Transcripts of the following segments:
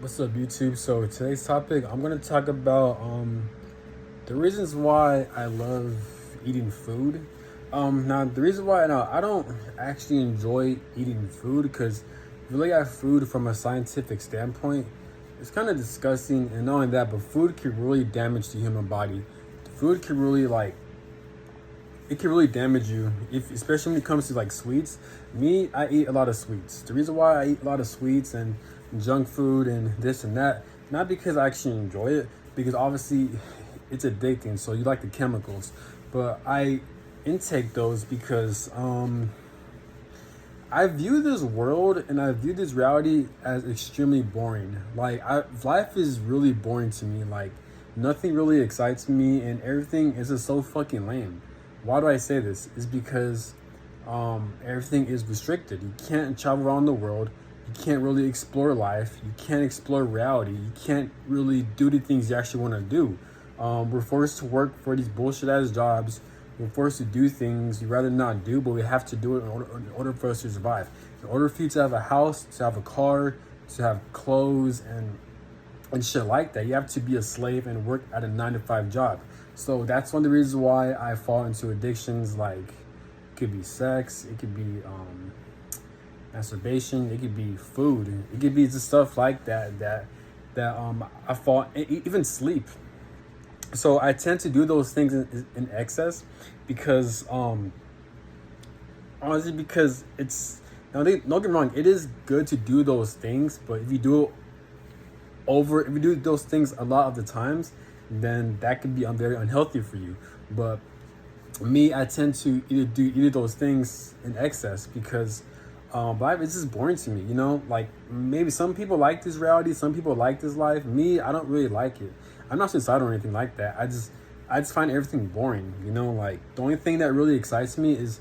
What's up, YouTube? So today's topic, I'm gonna talk about the reasons why I love eating food. Now the reason why I don't actually enjoy eating food because if you look at food from a scientific standpoint, it's kind of disgusting. And not only that, but food can really damage the human body. Food can really it can really damage you, if especially when it comes to like sweets. Me, I eat a lot of sweets. The reason why I eat a lot of sweets and junk food and this and that, not because I actually enjoy it, because obviously it's addicting, so you like the chemicals. But I intake those because I view this world and I view this reality as extremely boring. Life is really boring to me. Like nothing really excites me, and everything is just so fucking lame. Why do I say this? Is because everything is restricted. You can't travel around the world. You can't really explore life. You can't explore reality. You can't really do the things you actually want to do. We're forced to work for these bullshit ass jobs. We're forced to do things we'd rather not do, but we have to do it in order for us to survive. In order for you to have a house, to have a car, to have clothes, and shit like that, you have to be a slave and work at a 9 to 5 job. So that's one of the reasons why I fall into addictions. Like it could be sex, it could be masturbation, it could be food, it could be just stuff like that I fall, even sleep. So I tend to do those things in excess because honestly, because it's now don't get me wrong, it is good to do those things, but if you do those things a lot of the times, then that could be very unhealthy for you. But me, I tend to either those things in excess because life is just boring to me. Like maybe some people like this reality, some people like this life. Me, I don't really like it. I'm not suicidal or anything like that. I just find everything boring. Like the only thing that really excites me is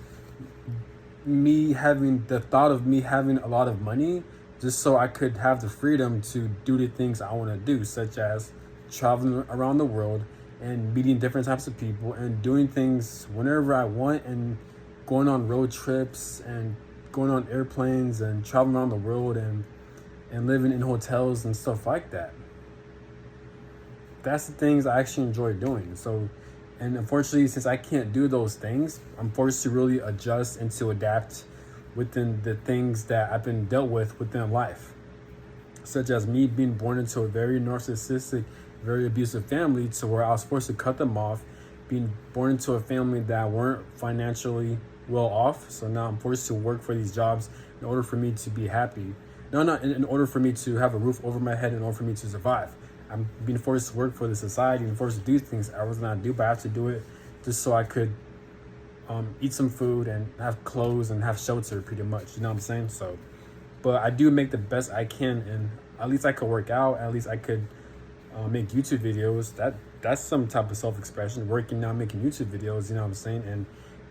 me having the thought of me having a lot of money, just so I could have the freedom to do the things I want to do, such as traveling around the world and meeting different types of people and doing things whenever I want, and going on road trips and going on airplanes and traveling around the world and living in hotels and stuff like that. That's the things I actually enjoy doing. So, and unfortunately, since I can't do those things, I'm forced to really adjust and to adapt within the things that I've been dealt with within life, such as me being born into a very narcissistic, very abusive family, to where I was forced to cut them off, being born into a family that weren't financially well off. So now I'm forced to work for these jobs in order for me to be happy. No, not in order for me to have a roof over my head, in order for me to survive. I'm being forced to work for the society and forced to do things I was not do, but I have to do it just so I could eat some food and have clothes and have shelter, pretty much. You know what I'm saying? So, but I do make the best I can, and at least I could work out. At least I could make YouTube videos. That's some type of self-expression. Working now, making YouTube videos. You know what I'm saying?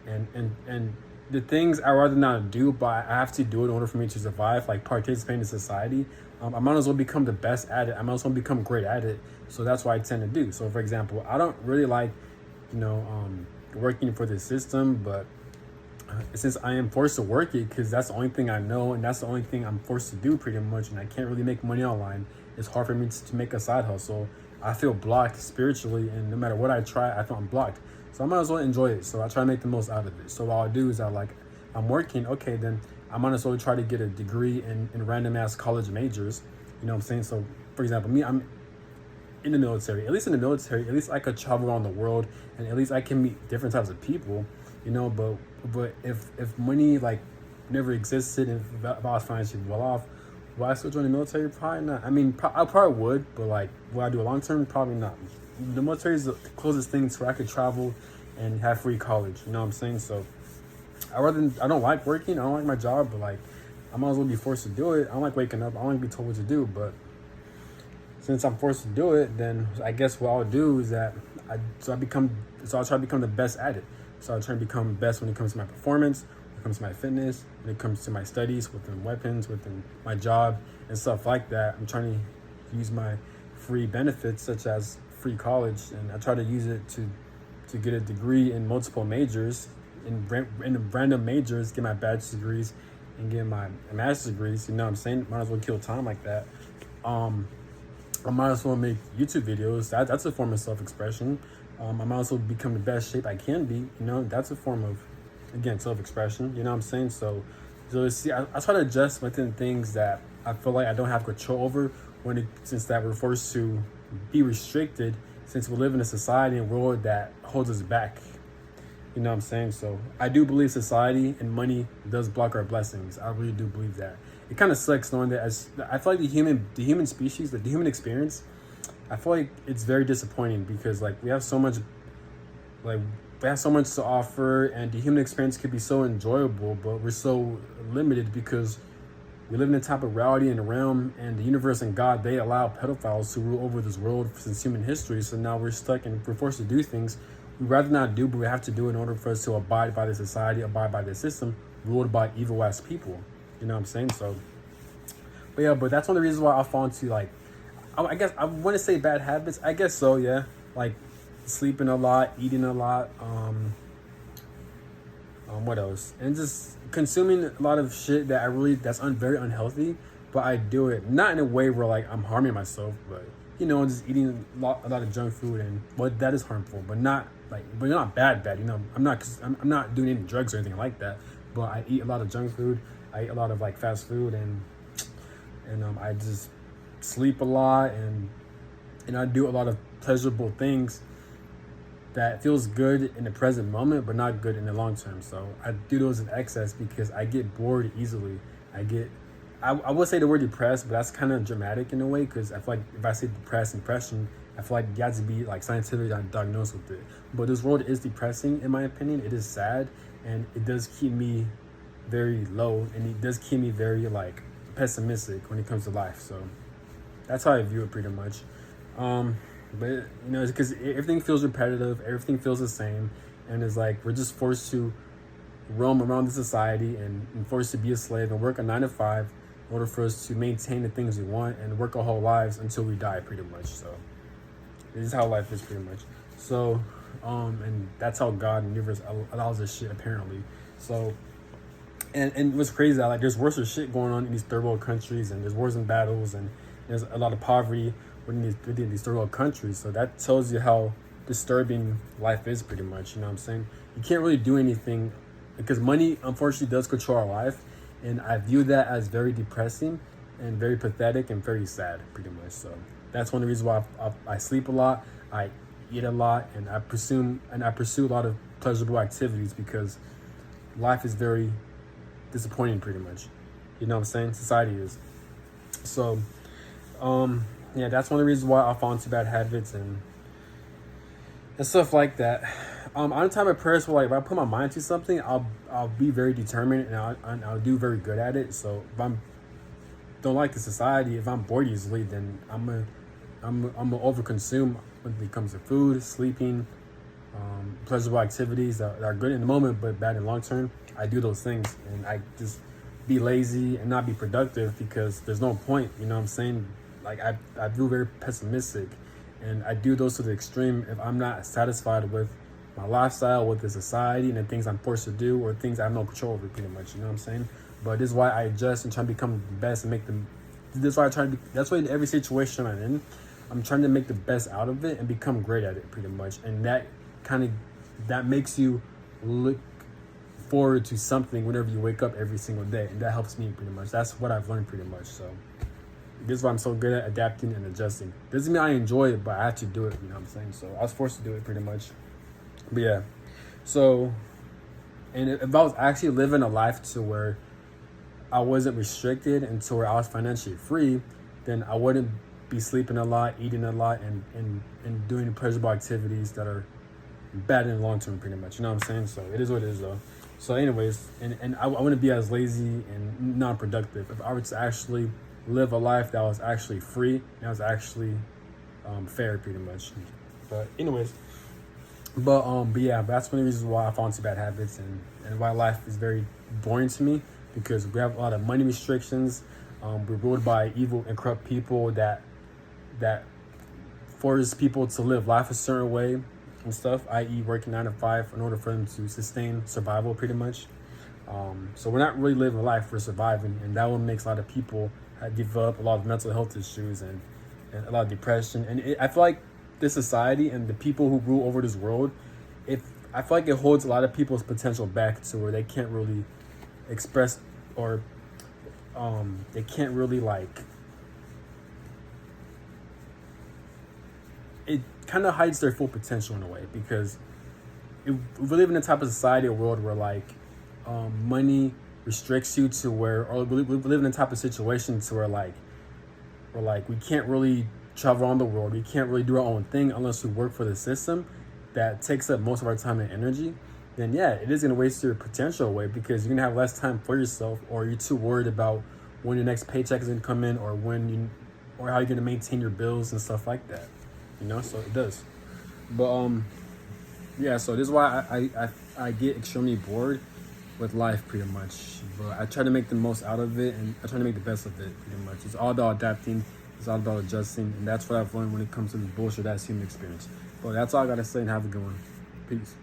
And the things I rather not do, but I have to do it in order for me to survive, like participate in society. I might as well become the best at it. I might as well become great at it. So that's what I tend to do. So for example, I don't really like, you know, working for the system, but since I am forced to work it because that's the only thing I know and that's the only thing I'm forced to do pretty much, and I can't really make money online, it's hard for me to make a side hustle. I feel blocked spiritually, and no matter what I try, I feel I'm blocked. So I might as well enjoy it. So I try to make the most out of it. So what I'll do is I'm working, okay, then I might as well try to get a degree in random ass college majors. You know what I'm saying? So for example, me, I'm in the military. At least in the military, at least I could travel around the world, and at least I can meet different types of people. But if money like never existed, and if I was financially well off, would I still join the military? Probably not. I mean, I probably would, but like, would I do a long term? Probably not. The military is the closest thing to where I could travel and have free college. You know what I'm saying? So I don't like working. I don't like my job, but like, I might as well be forced to do it. I don't like waking up. I don't like to be told what to do, but since I'm forced to do it, then I guess what I'll do is that I'll try to become the best at it. So I'll try to become best when it comes to my performance, when it comes to my fitness, when it comes to my studies, within weapons, within my job and stuff like that. I'm trying to use my free benefits such as free college, and I try to use it to get a degree in multiple majors, in random majors, get my bachelor's degrees and get my master's degrees. You know what I'm saying? Might as well kill time like that. I might as well make YouTube videos. That's a form of self-expression. I might as well become the best shape I can be. That's a form of, again, self-expression. You know what I'm saying? So see, I try to adjust within things that I feel like I don't have control over since that we're forced to be restricted, since we live in a society and world that holds us back. You know what I'm saying? So I do believe society and money does block our blessings. I really do believe that. It kind of sucks knowing that. As I feel like the human species, the human experience, I feel like it's very disappointing because like we have so much to offer, and the human experience could be so enjoyable, but we're so limited because we live in a type of reality and realm, and the universe and God, they allow pedophiles to rule over this world since human history. So now we're stuck and we're forced to do things we'd rather not do, but we have to do in order for us to abide by the society, abide by the system ruled by evil ass people. You know what I'm saying? So, but that's one of the reasons why I fall into like, I guess I want to say bad habits. I guess so, yeah. Like sleeping a lot, eating a lot, what else? And just consuming a lot of shit that's very unhealthy. But I do it not in a way where like I'm harming myself, but just eating a lot of junk food, and that is harmful, but not bad. I'm not doing any drugs or anything like that. But I eat a lot of junk food. I eat a lot of like fast food, and I just sleep a lot, and I do a lot of pleasurable things that feels good in the present moment, but not good in the long term. So I do those in excess because I get bored easily. I would say the word depressed, but that's kind of dramatic in a way, because I feel like if I say depression, I feel like you have to be like scientifically diagnosed with it. But this world is depressing, in my opinion. It is sad, and it does keep me very low, and it does keep me very like pessimistic when it comes to life. So that's how I view it pretty much. But it's because everything feels repetitive, everything feels the same, and it's like we're just forced to roam around the society and forced to be a slave and work a 9 to 5 in order for us to maintain the things we want and work our whole lives until we die, pretty much. So this is how life is, pretty much. So and that's how God and the universe allows this shit, apparently. So and what's crazy, like there's worse shit going on in these third world countries, and there's wars and battles, and there's a lot of poverty within these third world countries. So that tells you how disturbing life is, pretty much. You know what I'm saying? You can't really do anything because money, unfortunately, does control our life, and I view that as very depressing and very pathetic and very sad, pretty much. So that's one of the reasons why I sleep a lot, I eat a lot, and I pursue a lot of pleasurable activities, because life is very disappointing, pretty much. You know what I'm saying? Society is. So yeah, that's one of the reasons why I fall into bad habits and stuff like that. On the time of prayers, like if I put my mind to something, I'll be very determined, and I'll do very good at it. So if don't like the society, if I'm bored easily, then I'm gonna overconsume when it comes to food, sleeping, pleasurable activities that are good in the moment but bad in the long term. I do those things, and I just be lazy and not be productive because there's no point. You know what I'm saying? Like I feel very pessimistic, and I do those to the extreme if I'm not satisfied with my lifestyle, with the society and the things I'm forced to do, or things I have no control over, pretty much. You know what I'm saying? But this is why I adjust and try to become the best and make them. That's why that's why in every situation I'm in, I'm trying to make the best out of it and become great at it, pretty much. And that makes you look forward to something whenever you wake up every single day, and that helps me pretty much. That's what I've learned, pretty much. So this is why I'm so good at adapting and adjusting. Doesn't mean I enjoy it, but I have to do it. You know what I'm saying? So I was forced to do it, pretty much. But yeah, so, and if I was actually living a life to where I wasn't restricted and to where I was financially free, then I wouldn't be sleeping a lot, eating a lot, and doing pleasurable activities that are bad in the long term, pretty much. You know what I'm saying? So it is what it is, though. So anyways, and I wouldn't be as lazy and non-productive if I were to actually live a life that was actually free and was actually fair, pretty much. But anyways, but yeah, that's one of the reasons why I fall into bad habits, and why life is very boring to me, because we have a lot of money restrictions. We're ruled by evil and corrupt people that force people to live life a certain way and stuff, i.e. working 9 to 5 in order for them to sustain survival, pretty much. So we're not really living life, we're surviving, and that one makes a lot of people I developed a lot of mental health issues and a lot of depression. And I feel like this society and the people who rule over this world, if I feel like it holds a lot of people's potential back to where they can't really express, or they can't really like, it kind of hides their full potential in a way, because we live in a type of society or world where like money restricts you to where, or we live in a type of situation to where like we can't really travel around the world, we can't really do our own thing unless we work for the system that takes up most of our time and energy. Then yeah, it is going to waste your potential away, because you're going to have less time for yourself, or you're too worried about when your next paycheck is going to come in, or or how you're going to maintain your bills and stuff like that, so it does. But yeah, so this is why I get extremely bored with life pretty much, but I try to make the most out of it, and I try to make the best of it pretty much. It's all about adapting, it's all about adjusting, and that's what I've learned when it comes to this bullshit that's human experience. But that's all I gotta say, and have a good one. Peace.